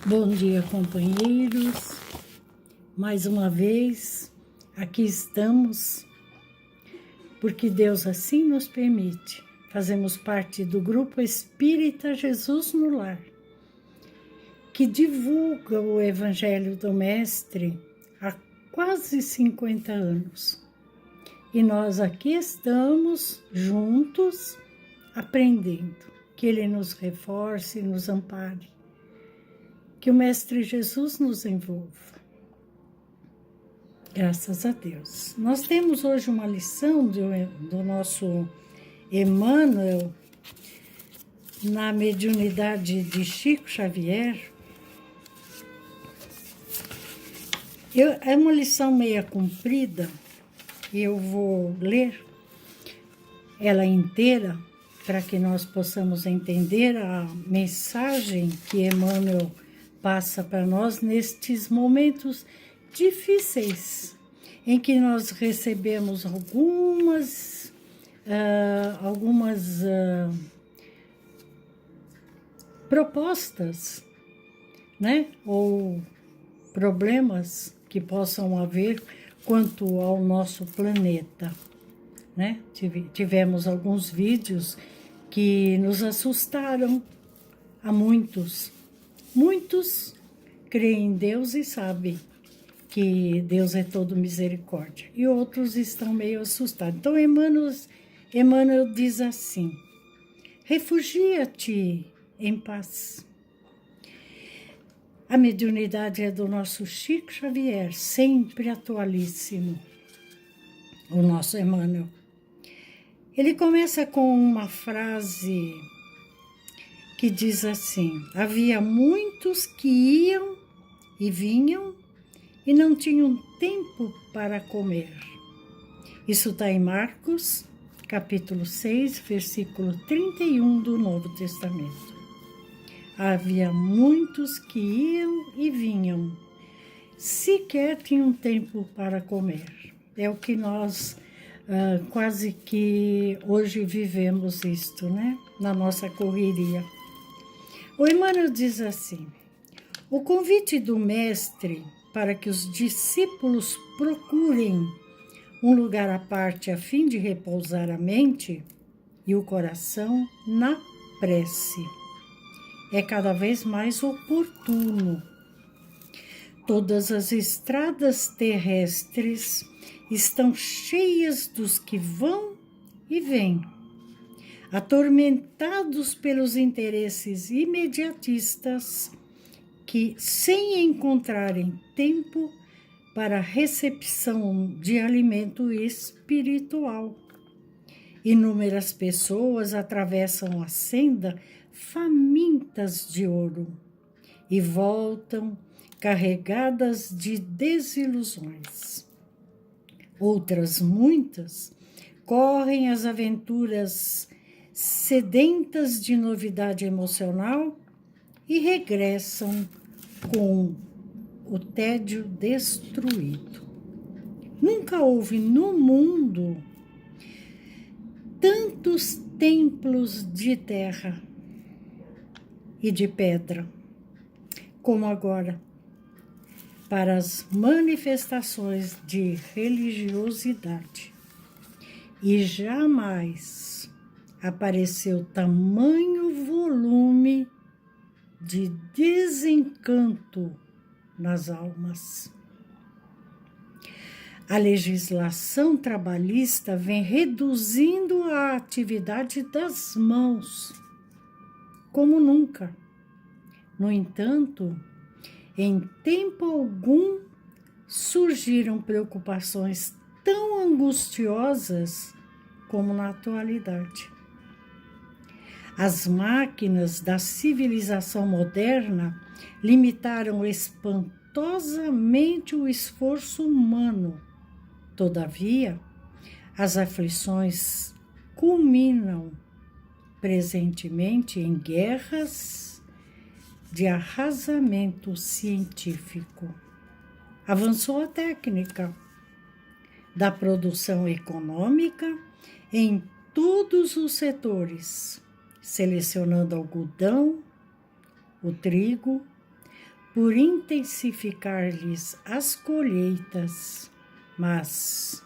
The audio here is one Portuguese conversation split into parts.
Bom dia, companheiros. Mais uma vez, aqui estamos, porque Deus assim nos permite. Fazemos parte do Grupo Espírita Jesus no Lar, que divulga o Evangelho do Mestre há quase 50 anos. E nós aqui estamos juntos, aprendendo, que Ele nos reforce e nos ampare. Que o Mestre Jesus nos envolva. Graças a Deus. Nós temos hoje uma lição do nosso Emmanuel na mediunidade de Chico Xavier. É uma lição meia comprida, e eu vou ler ela inteira para que nós possamos entender a mensagem que Emmanuel passa para nós nestes momentos difíceis, em que nós recebemos algumas propostas, né? Ou problemas que possam haver quanto ao nosso planeta, né? Tivemos alguns vídeos que nos assustaram a muitos. Muitos creem em Deus e sabem que Deus é todo misericórdia. E outros estão meio assustados. Então, Emmanuel diz assim: refugia-te em paz. A mediunidade é do nosso Chico Xavier, sempre atualíssimo, o nosso Emmanuel. Ele começa com uma frase que diz assim: havia muitos que iam e vinham e não tinham tempo para comer. Isso está em Marcos, capítulo 6, versículo 31 do Novo Testamento. Havia muitos que iam e vinham, sequer tinham tempo para comer. É o que nós quase que hoje vivemos isto, né? Na nossa correria. O Emmanuel diz assim: o convite do Mestre para que os discípulos procurem um lugar à parte a fim de repousar a mente e o coração na prece é cada vez mais oportuno. Todas as estradas terrestres estão cheias dos que vão e vêm, atormentados pelos interesses imediatistas que, sem encontrarem tempo para a recepção de alimento espiritual, inúmeras pessoas atravessam a senda famintas de ouro e voltam carregadas de desilusões. Outras muitas correm as aventuras sedentas de novidade emocional e regressam com o tédio destruído. Nunca houve no mundo tantos templos de terra e de pedra como agora para as manifestações de religiosidade. E jamais apareceu tamanho volume de desencanto nas almas. A legislação trabalhista vem reduzindo a atividade das mãos, como nunca. No entanto, em tempo algum surgiram preocupações tão angustiosas como na atualidade. As máquinas da civilização moderna limitaram espantosamente o esforço humano. Todavia, as aflições culminam presentemente em guerras de arrasamento científico. Avançou a técnica da produção econômica em todos os setores, selecionando algodão, o trigo, por intensificar-lhes as colheitas, mas,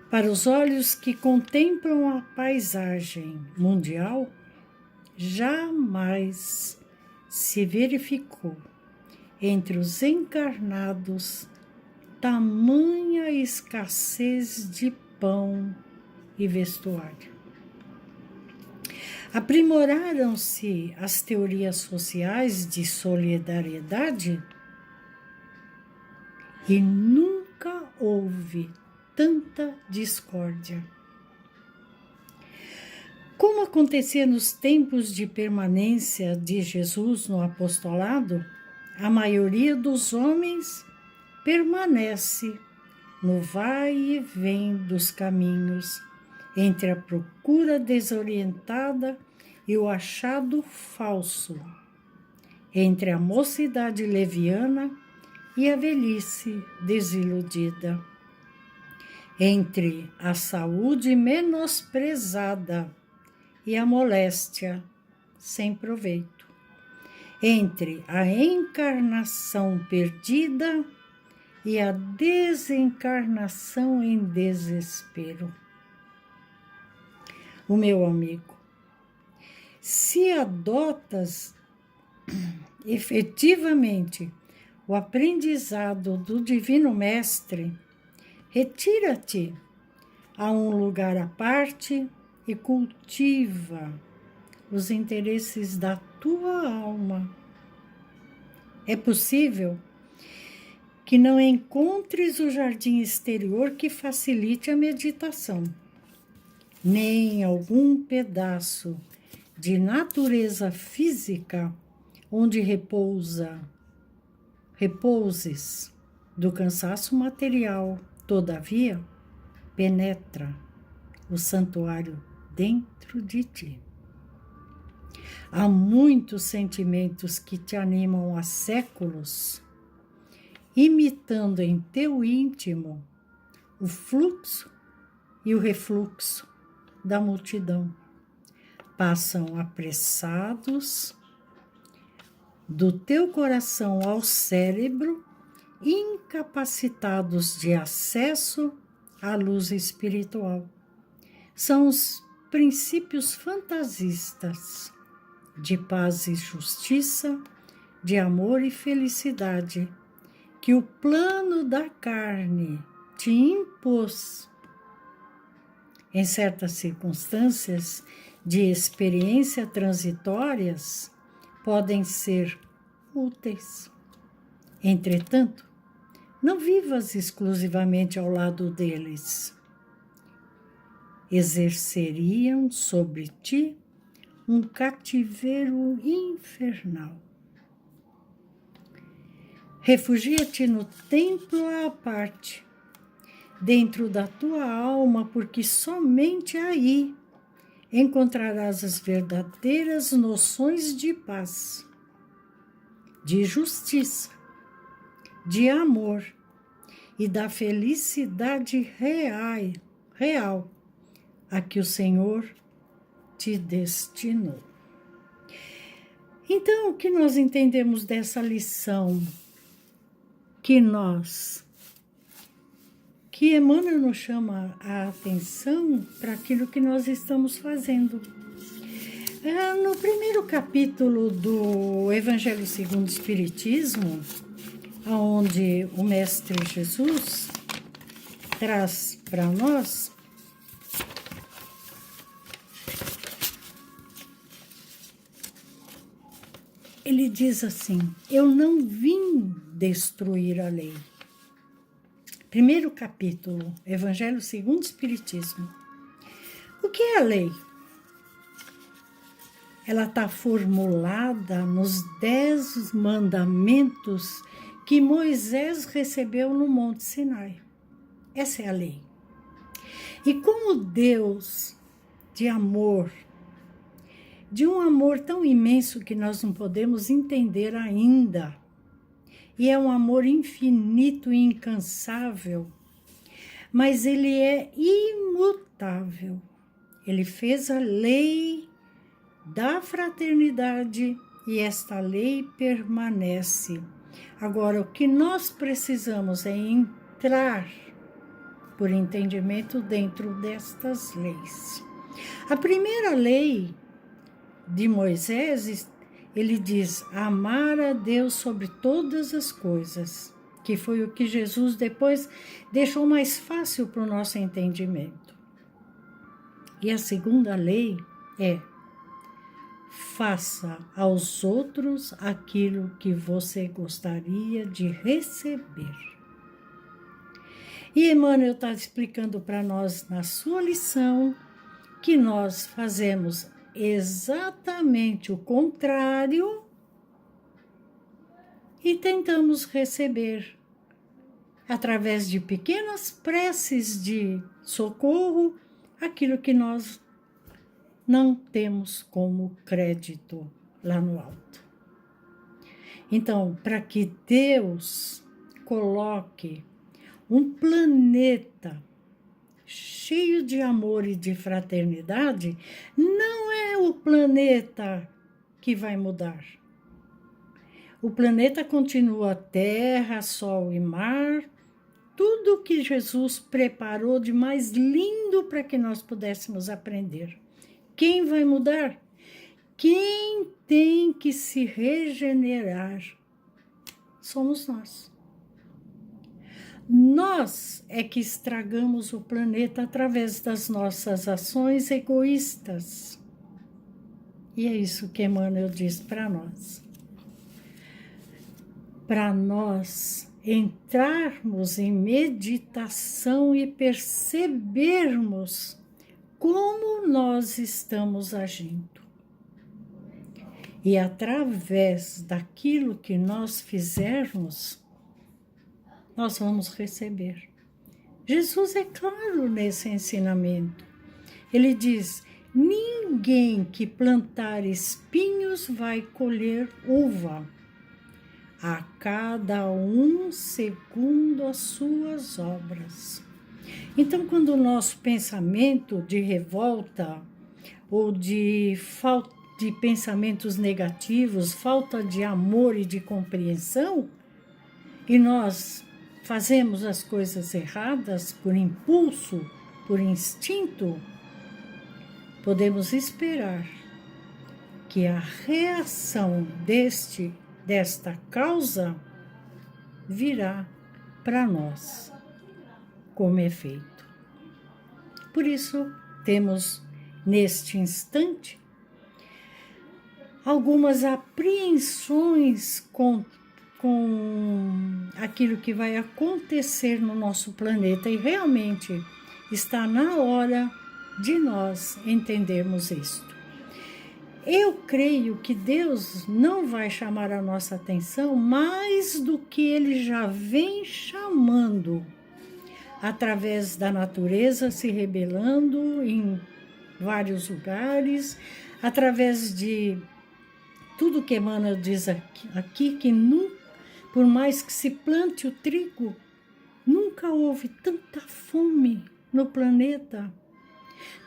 para os olhos que contemplam a paisagem mundial, jamais se verificou entre os encarnados tamanha escassez de pão e vestuário. Aprimoraram-se as teorias sociais de solidariedade e nunca houve tanta discórdia. Como acontecia nos tempos de permanência de Jesus no apostolado, a maioria dos homens permanece no vai e vem dos caminhos, entre a procura desorientada e o achado falso, entre a mocidade leviana e a velhice desiludida, entre a saúde menosprezada e a moléstia sem proveito, entre a encarnação perdida e a desencarnação em desespero. O meu amigo, se adotas efetivamente o aprendizado do Divino Mestre, retira-te a um lugar à parte e cultiva os interesses da tua alma. É possível que não encontres o jardim exterior que facilite a meditação, nem algum pedaço de natureza física onde repouses do cansaço material. Todavia, penetra o santuário dentro de ti. Há muitos sentimentos que te animam há séculos, imitando em teu íntimo o fluxo e o refluxo da multidão. Passam apressados do teu coração ao cérebro, incapacitados de acesso à luz espiritual. São os princípios fantasistas de paz e justiça, de amor e felicidade, que o plano da carne te impôs. Em certas circunstâncias de experiência transitórias, podem ser úteis. Entretanto, não vivas exclusivamente ao lado deles. Exerceriam sobre ti um cativeiro infernal. Refugia-te no templo à parte, dentro da tua alma, porque somente aí encontrarás as verdadeiras noções de paz, de justiça, de amor e da felicidade real a que o Senhor te destinou. Então, o que nós entendemos dessa lição que Emmanuel nos chama a atenção para aquilo que nós estamos fazendo? No primeiro capítulo do Evangelho segundo o Espiritismo, onde o Mestre Jesus traz para nós ele diz assim: eu não vim destruir a lei. Primeiro capítulo, Evangelho segundo o Espiritismo. O que é a lei? Ela está formulada nos 10 mandamentos que Moisés recebeu no Monte Sinai. Essa é a lei. E como Deus de amor, de um amor tão imenso que nós não podemos entender ainda, e é um amor infinito e incansável, mas ele é imutável. Ele fez a lei da fraternidade e esta lei permanece. Agora, o que nós precisamos é entrar por entendimento dentro destas leis. A primeira lei de Moisés, ele diz: amar a Deus sobre todas as coisas, que foi o que Jesus depois deixou mais fácil para o nosso entendimento. E a segunda lei é: faça aos outros aquilo que você gostaria de receber. E Emmanuel está explicando para nós na sua lição que nós fazemos exatamente o contrário e tentamos receber através de pequenas preces de socorro aquilo que nós não temos como crédito lá no alto. Então, para que Deus coloque um planeta cheio de amor e de fraternidade, não é o planeta que vai mudar. O planeta continua terra, sol e mar, tudo que Jesus preparou de mais lindo para que nós pudéssemos aprender. Quem vai mudar? Quem tem que se regenerar? Somos nós. Nós é que estragamos o planeta através das nossas ações egoístas. E é isso que Emmanuel diz para nós. Para nós entrarmos em meditação e percebermos como nós estamos agindo. E através daquilo que nós fizermos, nós vamos receber. Jesus é claro nesse ensinamento. Ele diz: ninguém que plantar espinhos vai colher uva. A cada um segundo as suas obras. Então, quando o nosso pensamento de revolta ou de falta de pensamentos negativos, falta de amor e de compreensão, e nós fazemos as coisas erradas por impulso, por instinto, podemos esperar que a reação desta causa virá para nós como efeito. Por isso, temos neste instante algumas apreensões com aquilo que vai acontecer no nosso planeta, e realmente está na hora de nós entendermos isto. Eu creio que Deus não vai chamar a nossa atenção mais do que Ele já vem chamando, através da natureza se rebelando em vários lugares, através de tudo que Emmanuel diz aqui que nunca, por mais que se plante o trigo, nunca houve tanta fome no planeta.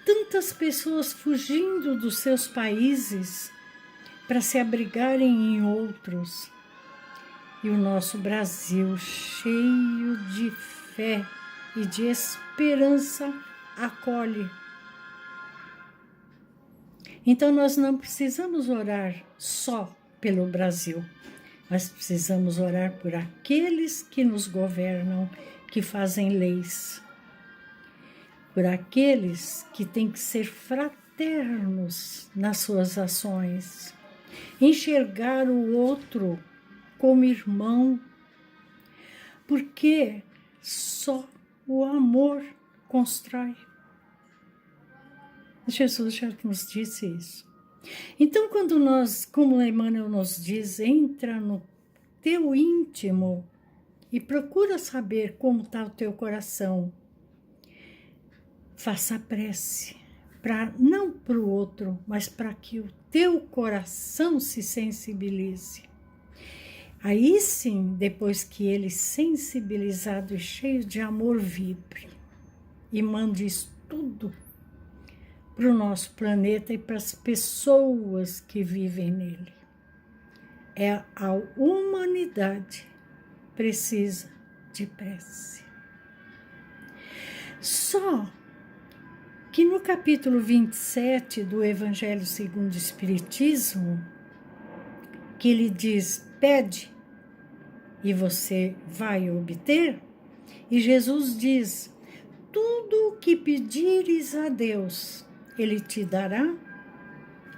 Tantas pessoas fugindo dos seus países para se abrigarem em outros. E o nosso Brasil, cheio de fé e de esperança, acolhe. Então, nós não precisamos orar só pelo Brasil. Nós precisamos orar por aqueles que nos governam, que fazem leis. Por aqueles que têm que ser fraternos nas suas ações, enxergar o outro como irmão, porque só o amor constrói. Jesus já nos disse isso. Então, quando nós, como Emmanuel nos diz, entra no teu íntimo e procura saber como está o teu coração, faça a prece, não para o outro, mas para que o teu coração se sensibilize. Aí sim, depois que ele sensibilizado e cheio de amor vibre e mande isso tudo para o nosso planeta e para as pessoas que vivem nele. a humanidade precisa de prece. Só que no capítulo 27 do Evangelho segundo o Espiritismo, que ele diz, pede e você vai obter, e Jesus diz, tudo o que pedires a Deus, Ele te dará,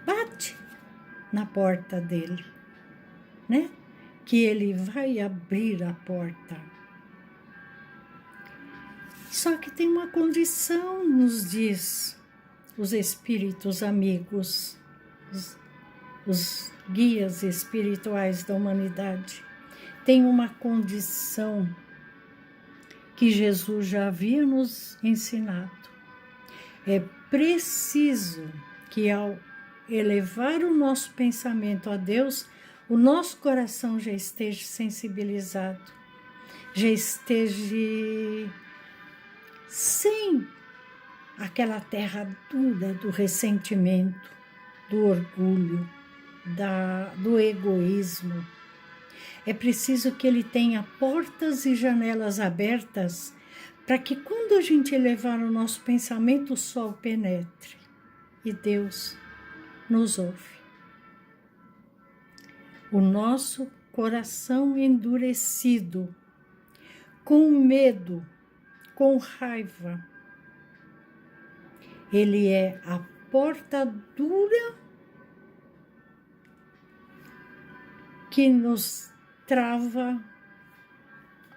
bate na porta dele, né? Que Ele vai abrir a porta. Só que tem uma condição, nos diz os espíritos amigos, os guias espirituais da humanidade. Tem uma condição que Jesus já havia nos ensinado. É preciso que ao elevar o nosso pensamento a Deus, o nosso coração já esteja sensibilizado, já esteja sem aquela terra dura do ressentimento, do orgulho, do egoísmo. É preciso que ele tenha portas e janelas abertas para que quando a gente elevar o nosso pensamento, o sol penetre e Deus nos ouve. O nosso coração endurecido, com medo, com raiva, ele é a porta dura que nos trava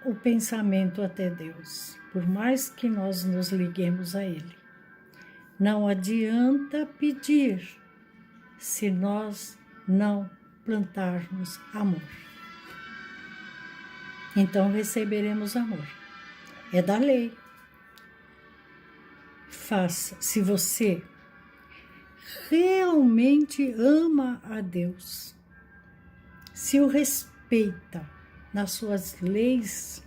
o pensamento até Deus, por mais que nós nos liguemos a Ele. Não adianta pedir se nós não plantarmos amor. Então receberemos amor. É da lei. Faça, se você realmente ama a Deus, se o respeita nas suas leis,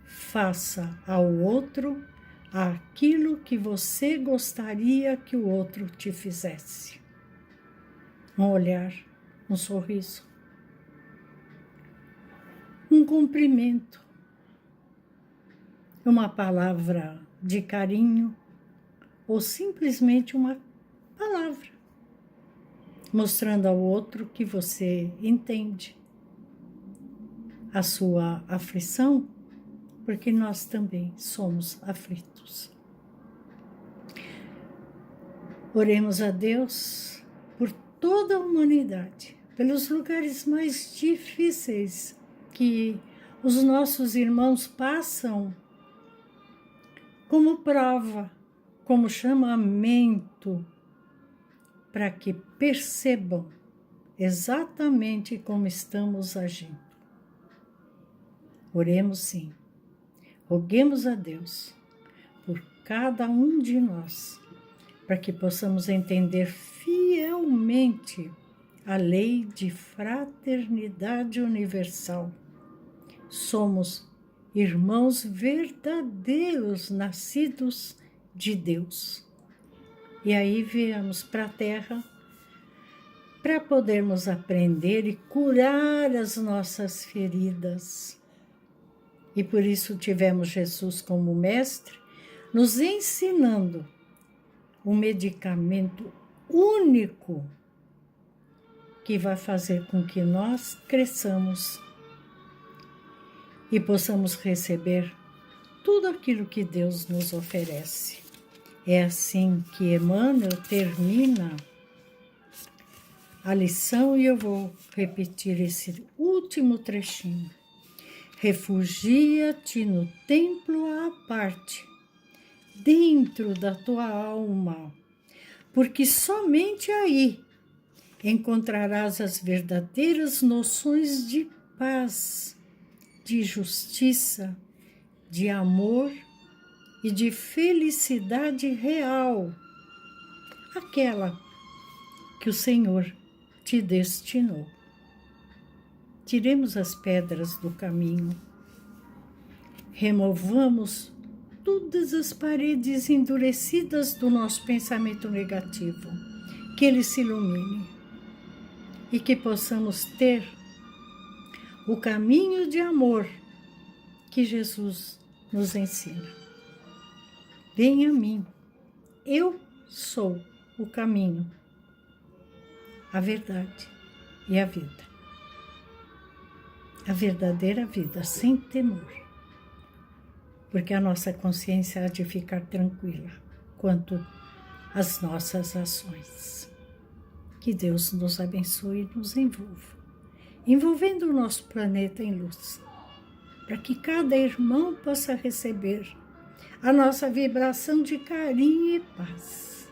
faça ao outro aquilo que você gostaria que o outro te fizesse. Um olhar, um sorriso, um cumprimento, uma palavra de carinho ou simplesmente uma palavra, mostrando ao outro que você entende a sua aflição, porque nós também somos aflitos. Oremos a Deus por toda a humanidade, pelos lugares mais difíceis que os nossos irmãos passam como prova, como chamamento, para que percebam exatamente como estamos agindo. Oremos sim, roguemos a Deus por cada um de nós, para que possamos entender fielmente a lei de fraternidade universal. Somos irmãos verdadeiros, nascidos de Deus. E aí viemos para a Terra para podermos aprender e curar as nossas feridas. E por isso tivemos Jesus como mestre, nos ensinando um medicamento único que vai fazer com que nós cresçamos e possamos receber tudo aquilo que Deus nos oferece. É assim que Emmanuel termina a lição e eu vou repetir esse último trechinho. Refugia-te no templo à parte, dentro da tua alma, porque somente aí encontrarás as verdadeiras noções de paz, de justiça, de amor e de felicidade real, aquela que o Senhor te destinou. Tiremos as pedras do caminho, removamos todas as paredes endurecidas do nosso pensamento negativo, que ele se ilumine e que possamos ter o caminho de amor que Jesus nos ensina. Venha a mim, eu sou o caminho, a verdade e a vida. A verdadeira vida, sem temor. Porque a nossa consciência há de ficar tranquila quanto às nossas ações. Que Deus nos abençoe e nos envolva, envolvendo o nosso planeta em luz, para que cada irmão possa receber a nossa vibração de carinho e paz,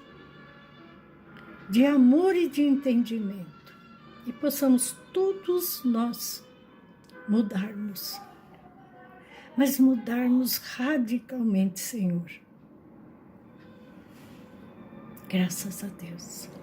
de amor e de entendimento, e possamos todos nós mudarmos, mas mudarmos radicalmente, Senhor. Graças a Deus.